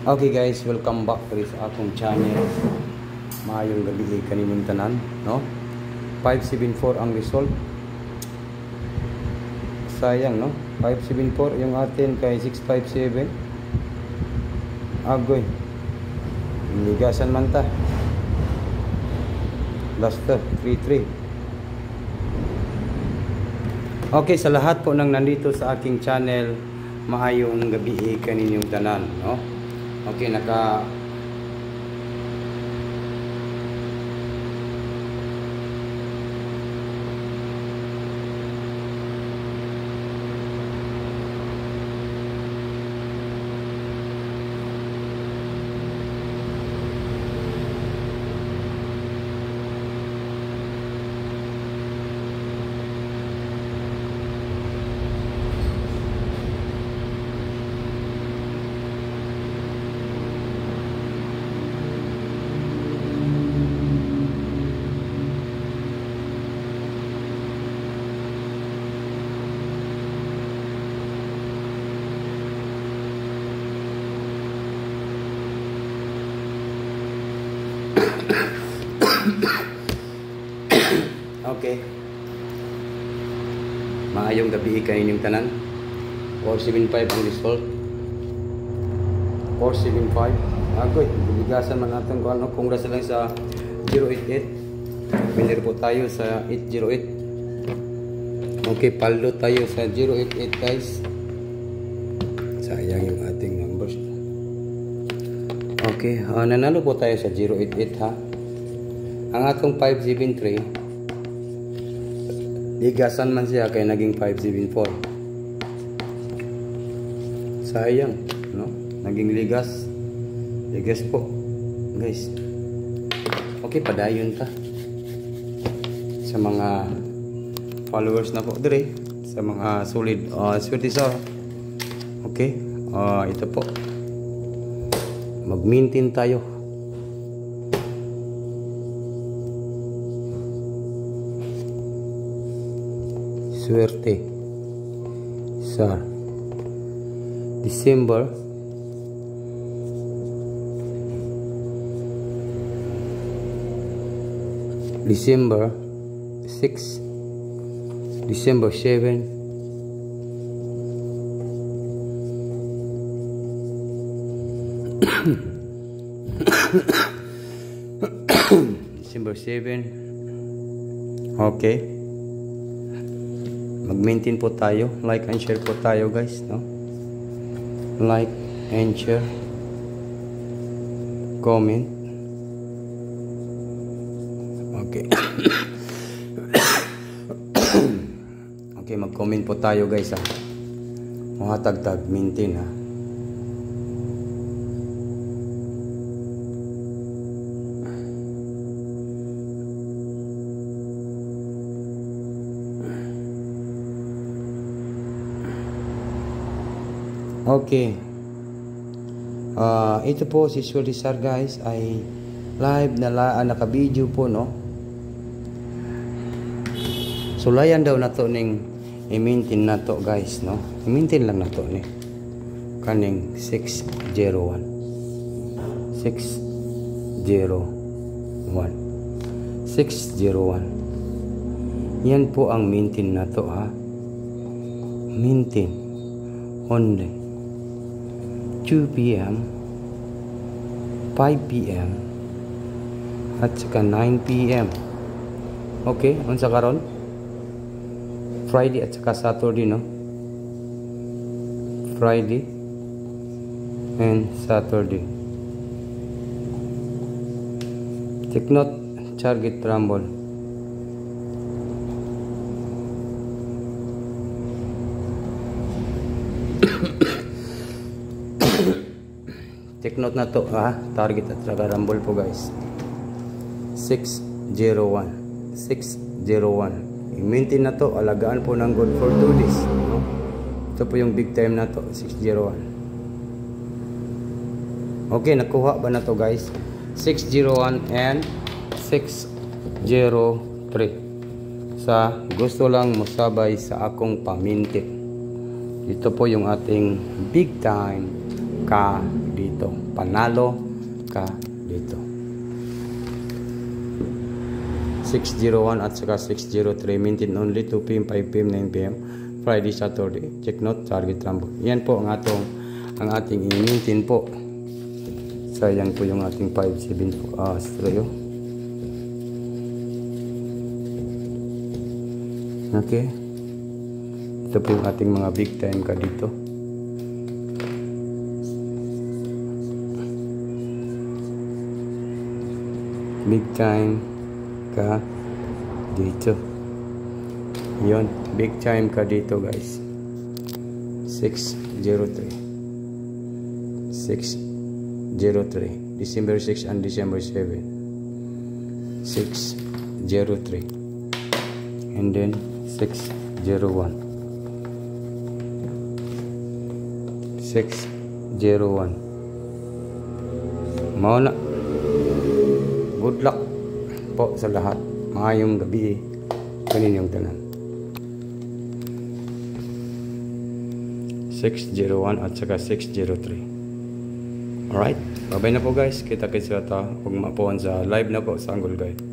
Okay guys, welcome back to sa akong channel. Maayong gabi kaninyong tanan, no? 574 ang result. Sayang, no? 574 yung atin kay 657. Agoy. Ligasan man ta. Last 33. Okay, sa lahat po nang nandito sa aking channel, maayong gabi kaninyong tanan, no? Okay, okay. Maayong gabi kaninyong tanan. 475 ang result. 475. Agoy, bigasan man natin kung ano. Congrats lang sa 088. Winner po tayo sa 808. Okay, paldo tayo sa 088 guys. Sayang yung ating numbers. Okay, nanalo po tayo sa 088 ha. Ang atong 573 ligasan man siya kay naging 574. Sayang, no? Naging ligas. Ligas po, guys. Okay, padayon ta. Sa mga followers na po dire, sa mga solid swertisaur. Okay? Ito po. Mag-maintain tayo. Swerte sa December 6, December 7, December 7. Okay, mag-maintain po tayo. Like and share po tayo guys, no? Like and share, comment. Okay. Okay, mag-comment po tayo guys ha. Mga tag maintain ha. Okay. Ito po si Swertisaur guys ay live na naka-video po, no? So layan daw na to ning i-maintain na to guys, no? I-maintain lang na to ni kaning 601. 601. Yan po ang maintain na to ha. Maintain only 2 PM, 5 PM, at saka 9 PM. Okay, unsa karon? Friday at saka Saturday, no? Friday and Saturday. Take note, target rumble. Take note na to ha, target at saka rumble po guys. 601. 601. I-maintain na to, alagaan po ng good for 2 days, no? Ito po yung big time na to, 601. Okay, nakuha ba na to guys? 601 and 603. Sa gusto lang musabay sa akong pamintin. Ito po yung ating big time ka dito. panalo ka dito. 601 at saka 603 maintain only 2 PM, 5 PM, 9 PM Friday, Saturday. Check note, target rambo. Yan po ang ating i-maintain po. Sayang po yung ating 5-7 stereo. Okay. Ito po yung ating mga big time ka dito. Big time ka dito. Yon, big time ka dito guys. 603 December 6 and December 7 603 and then 601 mao na. Good luck po sa lahat. Maayong gabi kaninyong tanan. 601 at saka 603. Alright, bye-bye na po guys. Kita-kits sa ta. Huwag mapuan sa live na po sa Angle Guide.